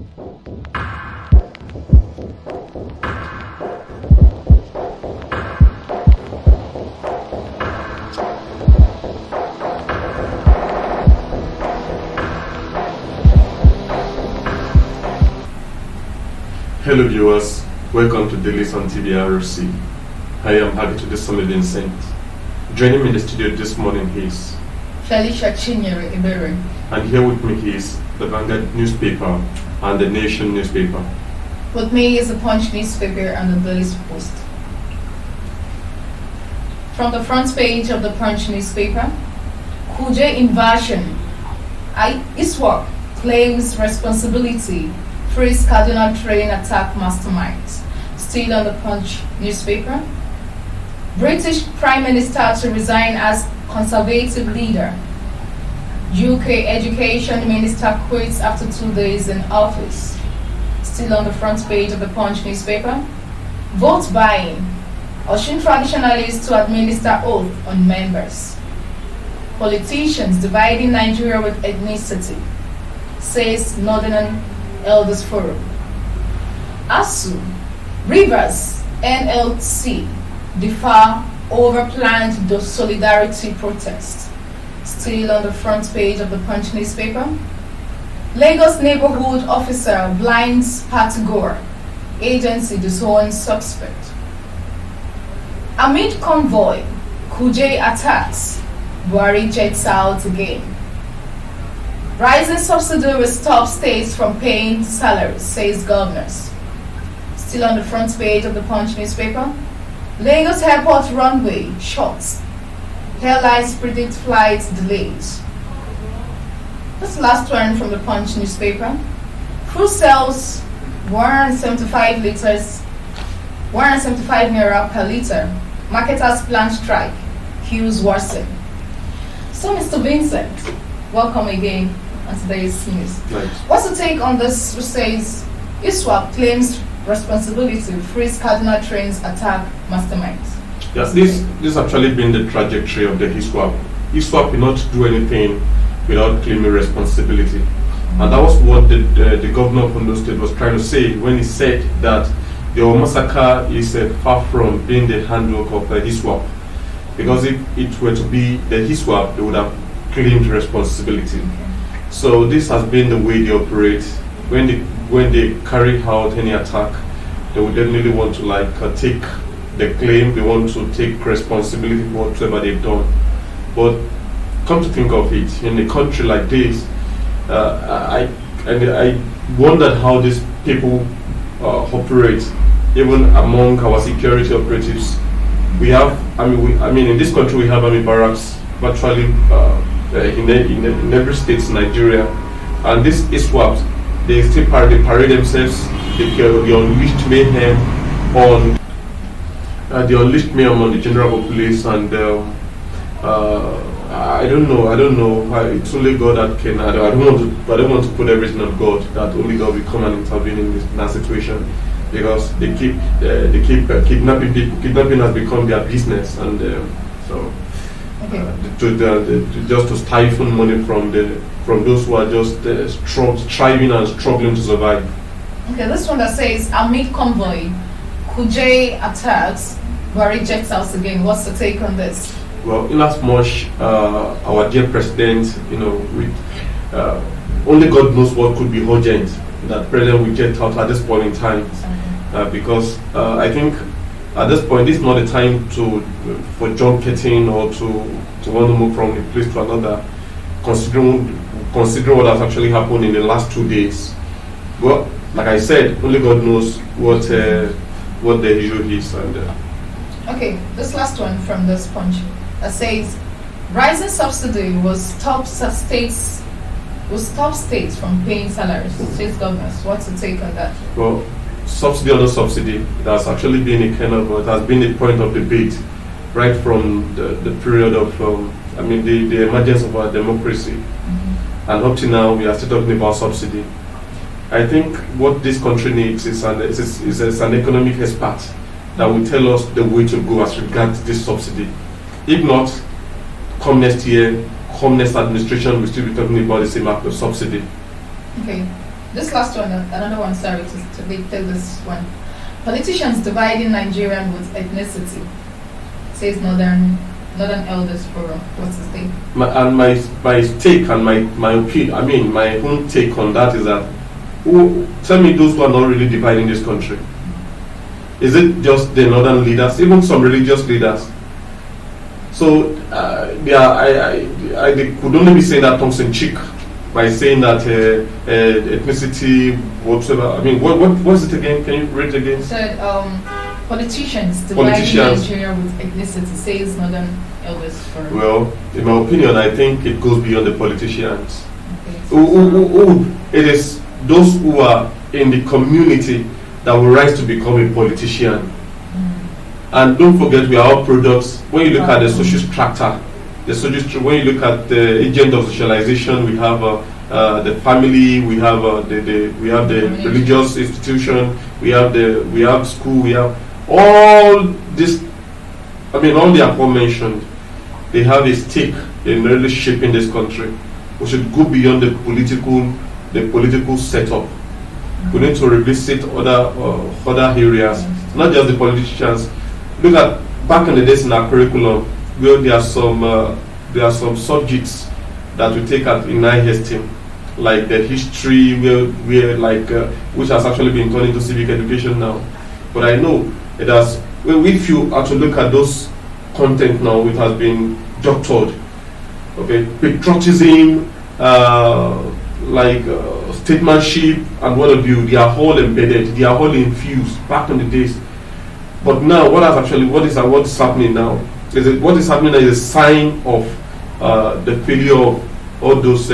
Hello viewers, welcome to Dailies on TVRC. I am happy to Solid Vincent. Joining me in the studio this morning is Felicia Chinyere Ibere. And here with me is the Vanguard newspaper and the Nation newspaper. With me is the Punch newspaper and the Dailies Post. From the front page of the Punch newspaper, Kuje invasion. ISWAP claims responsibility. Freeze Cardinal train attack masterminds. Still on the Punch newspaper. British Prime Minister to resign as Conservative leader. UK Education Minister quits after 2 days in office. Still on the front page of the Punch newspaper. Vote buying. Osun traditionalists to administer oath on members. Politicians dividing Nigeria with ethnicity, says Northern Elders Forum. ASU, Rivers, NLC differ over planned solidarity protest. Still on the front page of the Punch newspaper. Lagos neighborhood officer blinds party goer. Agency disowns suspect. Amid convoy, Kuje attacks. Buhari jets out again. Rising subsidy will stop states from paying salaries, says governors. Still on the front page of the Punch newspaper. Lagos airport runway shuts. Airlines predict flight delays. This last one from the Punch newspaper. Fuel cells 175 liters, 175 naira per liter. Marketers plan strike. Queues worsen. So, Mr. Vincent, welcome again on today's news. Right. What's the take on this which says ISWAP claims responsibility, freeze Cardinal trains attack masterminds? Yes, this actually been the trajectory of the ISWAP. ISWAP will not do anything without claiming responsibility. And that was what the governor of Ondo State was trying to say when he said that the massacre is far from being the handwork of the ISWAP. Because if it were to be the ISWAP, they would have claimed responsibility. Okay. So this has been the way they operate. When they carry out any attack, they would definitely want to take the claim. They want to take responsibility for whatever they've done. But come to think of it, in a country like this, I wondered how these people operate, even among our security operatives. We have, in this country we have army barracks virtually in every state in Nigeria, and this ISWAP, they still parade themselves. They unleashed mayhem on the general populace, and I don't know. It's only God that can. I don't want to put everything on God. That only God will come and intervene in that situation, because they keep kidnapping people. Kidnapping has become their business, and just to stifle money from those who are just striving and struggling to survive. Okay, this one that says amid convoy, Kuje attacks, Buhari jets out again. What's the take on this? Well, in as much our dear president, only God knows what could be urgent that president will jet out at this point in time, because I think at this point this is not a time for junketing or to want to move from a place to another, considering what has actually happened in the last 2 days. Well, like I said, only God knows what the issue is. And okay, this last one from this Punch that says rising subsidy will stop states from paying salaries. State governors, what's the take on that? Well, subsidy or no subsidy, it has actually been it has been a point of debate right from the period of the emergence of our democracy, and up to now we are still talking about subsidy. I think what this country needs is an economic expert that will tell us the way to go as regards this subsidy. If not, come next year, come next administration, we'll still be talking about the same act of subsidy. Okay. This last one, another one, sorry, to take this one. Politicians dividing Nigerian with ethnicity, says Northern Elders Forum. What's his take? My take and my opinion, I mean, my own take on that is that, tell me those who are not really dividing this country. Is it just the northern leaders, even some religious leaders? So, they could only be saying that tongue in cheek by saying that ethnicity, whatsoever. I mean, what's it again? Can you read it again? Said politicians dividing Nigeria with ethnicity, says Northern Elders Forum. Well, in my opinion, I think it goes beyond the politicians. Okay. It is those who are in the community that will rise to become a politician. And don't forget, we are all products. When you look at the social structure, when you look at the agent of socialization, we have the family, we have the religious institution, we have school, we have all this. I mean, all the aforementioned, they have a stake in really shaping this country. We should go beyond the political setup. We need to revisit other areas, not just the politicians. Look at back in the days in our curriculum, where there are some subjects that we take in high esteem, like the history, which has actually been turned into civic education now. But I know it has. If you are to look at those content now, it has been doctored. Okay, patriotism, statesmanship, and what have you. They are all embedded. They are all infused back in the days. But now, what is happening now? What is happening is a sign of the failure of all those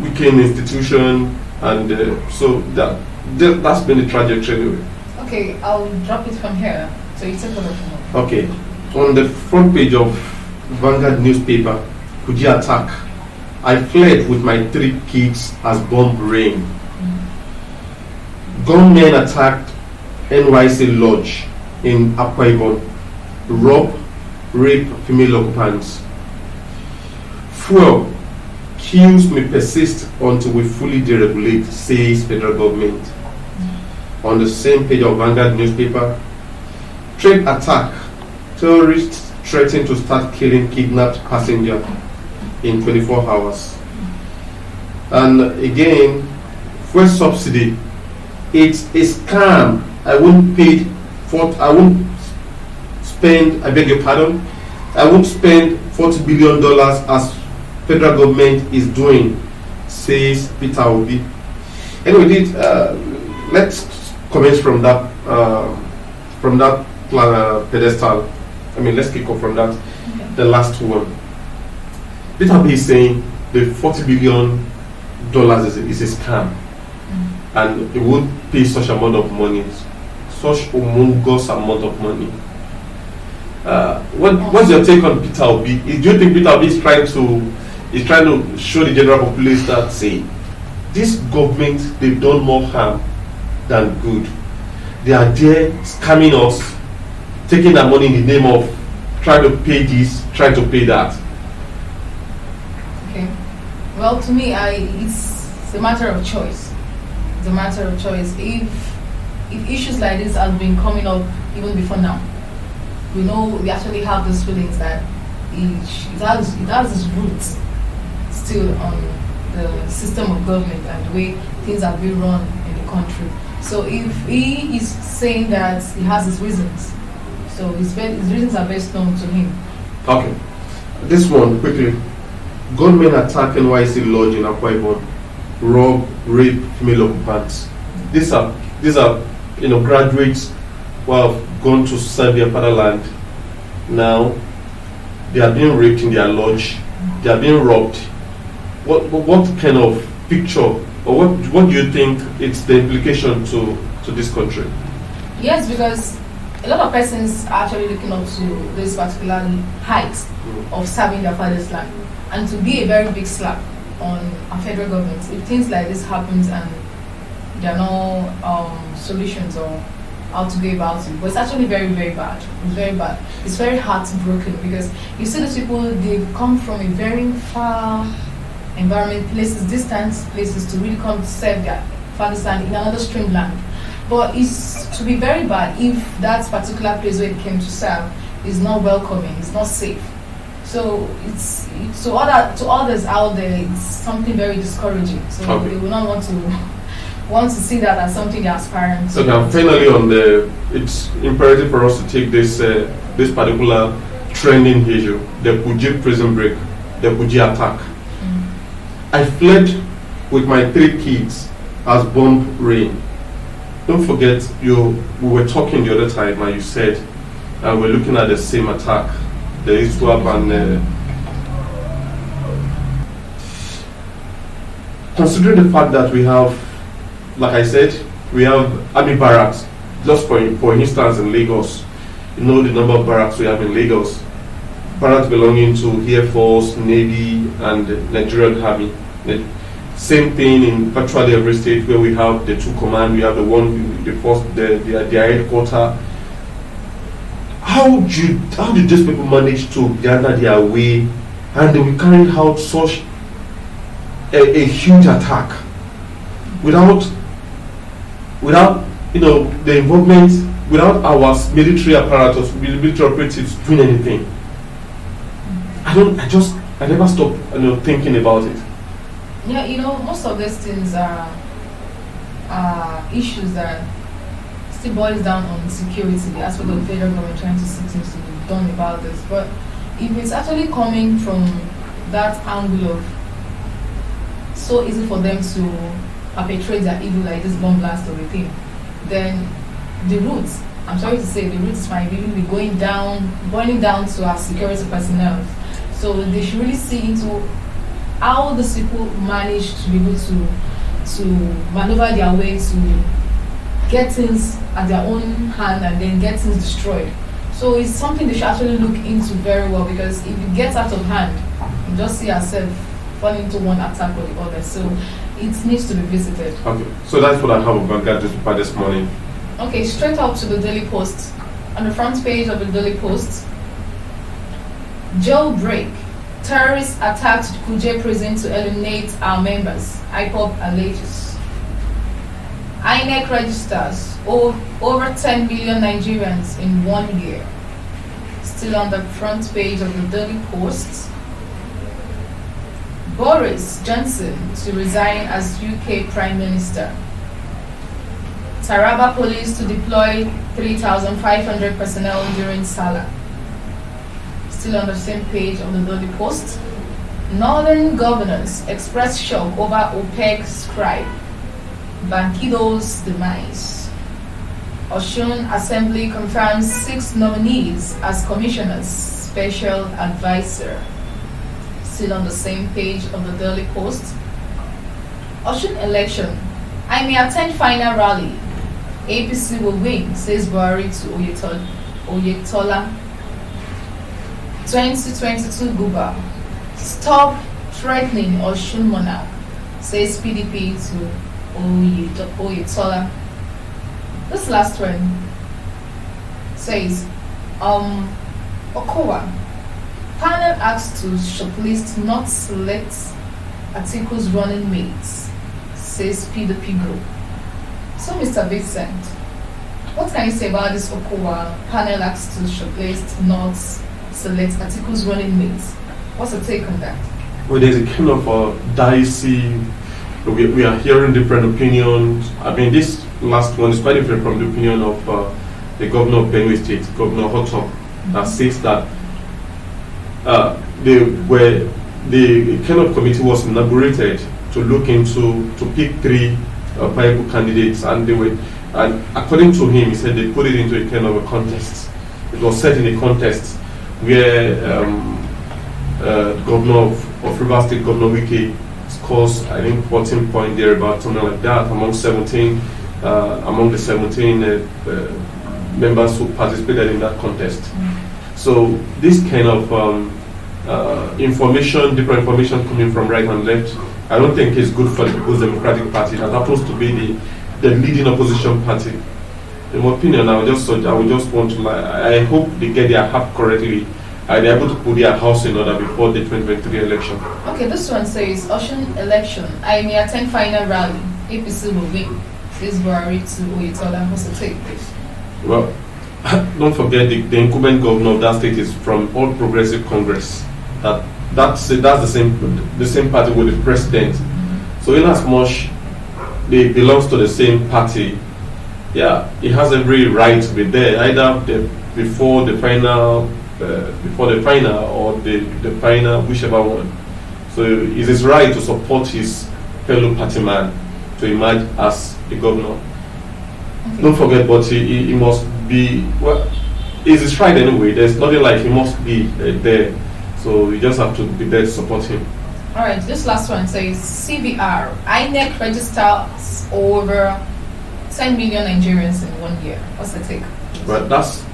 weakened institutions, and so that's been the trajectory anyway. Okay, I'll drop it from here. So you take over from here. Okay, on the front page of Vanguard newspaper, Kuji attack. I fled with my 3 kids as bomb rain. Gunmen attacked NYC Lodge in Akwa Ibom, rob, rape female occupants. Fuel, queues may persist until we fully deregulate, says federal government. On the same page of Vanguard newspaper, train attack, terrorists threaten to start killing kidnapped passenger in 24 hours. And again, fuel subsidy, it's a scam. I won't spend, I beg your pardon, I won't spend $40 billion as federal government is doing, says Peter Obi. Anyway, let's comment from that pedestal. I mean, let's kick off from that. Okay. The last one. Peter Obi is saying the $40 billion is a scam, and it won't pay such amount of money. Such humongous amount of money. What's your take on Peter Obi? Do you think Peter Obi is trying to show the general populace that, say, this government, they've done more harm than good? They are there scamming us, taking our money in the name of trying to pay this, trying to pay that. Okay. Well, to me, it's a matter of choice. It's a matter of choice. If issues like this have been coming up even before now, we know we actually have those feelings that it has its roots still on the system of government and the way things have been run in the country. So if he is saying that he has his reasons, so his reasons are best known to him. Okay. This one, quickly. Gunmen attack NYC Lodge in Akwa Ibom, rob, rape female occupants. These are graduates who have gone to serve their fatherland. Now they are being raped in their lodge. They are being robbed. What kind of picture, or what do you think it's the implication to this country? Yes, because a lot of persons are actually looking up to this particular height of serving their father's land, and to be a very big slap on a federal government if things like this happens and there are no solutions or how to go about it. But it's actually very, very bad. It's very bad. It's very heartbroken because you see these people, they come from a very far environment, places distance, places to really come to serve their father's land in another strange land. But it's to be very bad if that particular place where they came to serve is not welcoming, it's not safe. So it's to others out there, it's something very discouraging. So Okay. they will not want to see that as something they're aspiring to. So now, finally, it's imperative for us to take this particular trending issue, the Kuje prison break, the Kuje attack. I fled with my 3 kids as bomb rain. Don't forget, we were talking the other time, and you said we're looking at the same attack, the ISWAP and. Considering the fact that we have, like I said, we have army barracks, just for instance in Lagos, you know the number of barracks we have in Lagos, barracks belonging to Air Force, Navy and Nigerian Army. Same thing in virtually every state where we have the 2 command, we have the first, their headquarters. How did these people manage to gather their way and they will carry out such a huge attack without the involvement, without our military apparatus, military operatives doing anything? I never stop thinking about it. Yeah, most of these things are issues that still boils down on security, the aspect of the federal government trying to see things to be done about this. But if it's actually coming from that angle of so easy for them to perpetrate their evil like this bomb blast or a thing, then the roots, I'm sorry to say, the roots might really be boiling down to our security personnel. So they should really see into how these people manage to be able to maneuver their way to get things at their own hand and then get things destroyed. So it's something they should actually look into very well, because if it gets out of hand, you just see yourself fall into one attack or the other. So it needs to be visited. Okay, so that's what I have about that this morning. Okay, straight up to the Daily Post. On the front page of the Daily Post, jailbreak. Terrorists attacked Kuje prison to eliminate our members. IPOB alleges. INEC registers over 10 million Nigerians in 1 year. Still on the front page of the Daily Post. Boris Johnson to resign as UK Prime Minister. Taraba police to deploy 3,500 personnel during Salah. Still on the same page of the Daily Post. Northern governors express shock over OPEC scribe. Bankido's demise. Osun Assembly confirms 6 nominees as commissioners, special advisor. Still on the same page of the Daily Post. Osun election. I may attend final rally. APC will win, says Buhari to Oyetola. 2022 Guba. Stop threatening Osun monarch, says PDP to Oyetola. This last one says, Okowa. Panel asked to shortlist not select Atiku's running mates, says PDP group. So, Mr. Vincent, what can you say about this Okowa panel asked to shortlist not select Atiku's running mates? What's your take on that? Well, there's a kind of dicey. We are hearing different opinions. I mean, this last one is quite different from the opinion of the governor of Benue State, Governor Hotop, that says that the kind of committee was inaugurated to look into, to pick 3 viable candidates, and according to him, he said they put it into a kind of a contest. It was set in a contest where Governor of Rivers State, Governor Wike, scores, I think, 14 points there, about something like that, among the 17 members who participated in that contest. So this kind of different information coming from right and left, I don't think is good for the People's Democratic Party. That happens to be the leading opposition party. In my opinion, I would just want to I hope they get their act correctly are they able to put their house in order before the 2023 election? Okay, this one says Ocean election. I may attend final rally. APC will win. This Buhari to Oyetola has to take place. Well, don't forget the incumbent governor of that state is from All Progressive Congress. That's the same party with the president. So in as much they belongs to the same party, yeah, he has every right to be there, either before the final or the final, whichever one. So it's his right to support his fellow party man to emerge as the governor. Okay. Don't forget, but he must be, well, it's his right anyway. There's nothing like he must be there. So you just have to be there to support him. Alright, this last one says CVR. INEC registers over 10 million Nigerians in 1 year. What's the take? But that's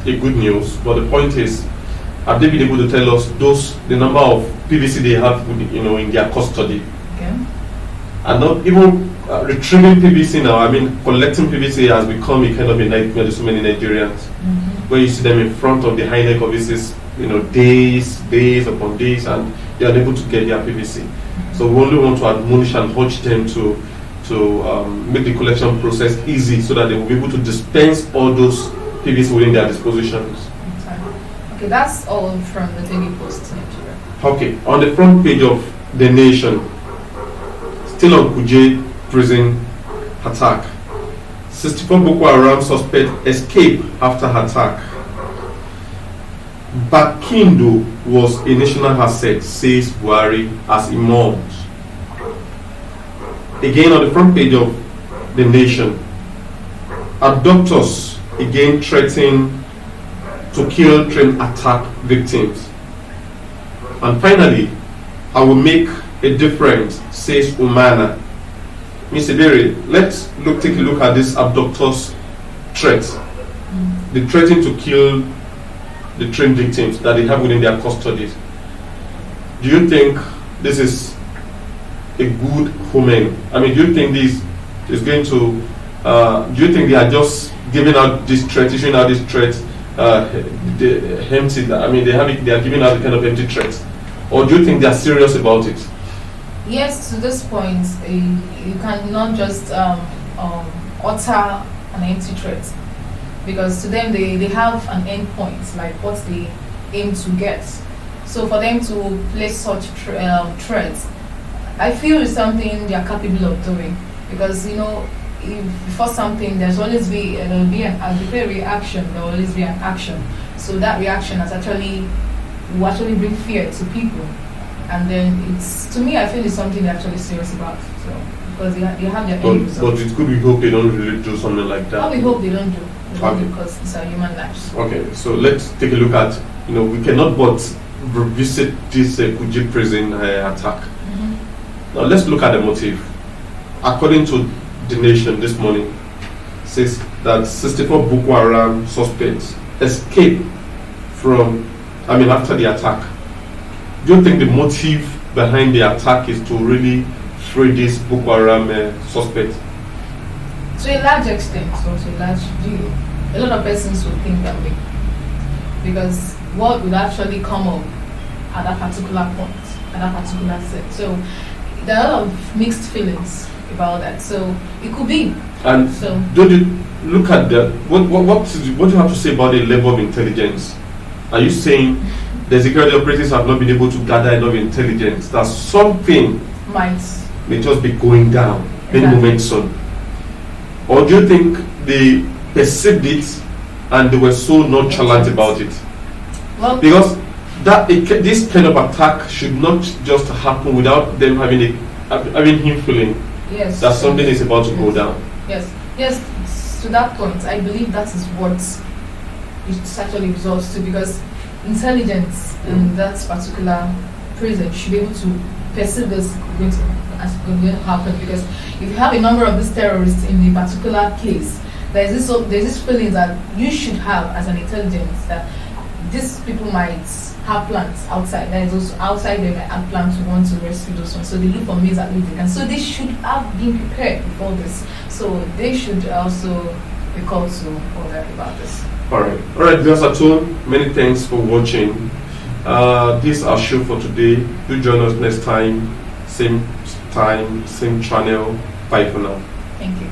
a good news. But the point is, have they been able to tell us the number of PVC they have, in their custody? Okay. And not even retrieving PVC now. I mean, collecting PVC has become a kind of a nightmare to so many Nigerians. Where you see them in front of the INEC offices, days upon days, and they are unable to get their PVC. So we only want to admonish and urge them to make the collection process easy so that they will be able to dispense all those PVC within their dispositions. Okay, that's all from the Daily Post Nigeria. Okay, on the front page of The Nation, still on Kuje prison attack. 64 Boko Haram suspect escape after attack. Bakindo was a national asset, says Buhari as he mourns. Again on the front page of The Nation, abductors again threaten to kill train attack victims. And finally, I will make a difference, says Umana. Mr. Berry, let's take a look at this abductors' threat. The threatening to kill the train victims that they have within their custody. Do you think this is a good omen? I mean, do you think this is going to? Do you think they are just giving out this threat, issuing out this threat, empty? I mean, they are giving out the kind of empty threats, or do you think they are serious about it? Yes, to this point, you cannot just utter an empty threat, because to them they have an end point, like what they aim to get. So for them to place such threats, I feel it's something they are capable of doing, because if before something there's always be a reaction, there will always be an action. So that reaction will actually bring fear to people. And then to me, I feel it's something they're actually serious about. So because they have their aim. But it's good. We hope they don't really do something like that. We hope they don't do. Okay. Because these are human lives. Okay, so let's take a look at. We cannot but revisit this Kuje prison attack. Now let's look at the motive. According to The Nation this morning, says that 64 Boko Haram suspects escaped after the attack. Do you think the motive behind the attack is to really free this Boko Haram suspect? To a large extent, or to a large degree, a lot of persons would think that way, because what would actually come up at that particular point, at that particular set. So there are a lot of mixed feelings about that. So it could be. And so, don't you look at that? What do you have to say about the level of intelligence? Are you saying the security operatives have not been able to gather enough intelligence that something may just be going down any moment soon? Or do you think they perceived it and they were so nonchalant about it? Well, because this kind of attack should not just happen without them having him feeling that something is about to go down. Yes. To that point, I believe that is what it actually results to, because intelligence in that particular prison should be able to perceive this going to happen, because if you have a number of these terrorists in a particular case, there's this feeling that you should have as an intelligence that these people might have plans outside. There is also outside they might have plans to want to rescue those ones. So they look for means that they can. So they should have been prepared before this. So they should also be called to order about this. All right, viewers at home, many thanks for watching. This is our show for today. Do join us next time, same channel. Bye for now. Thank you.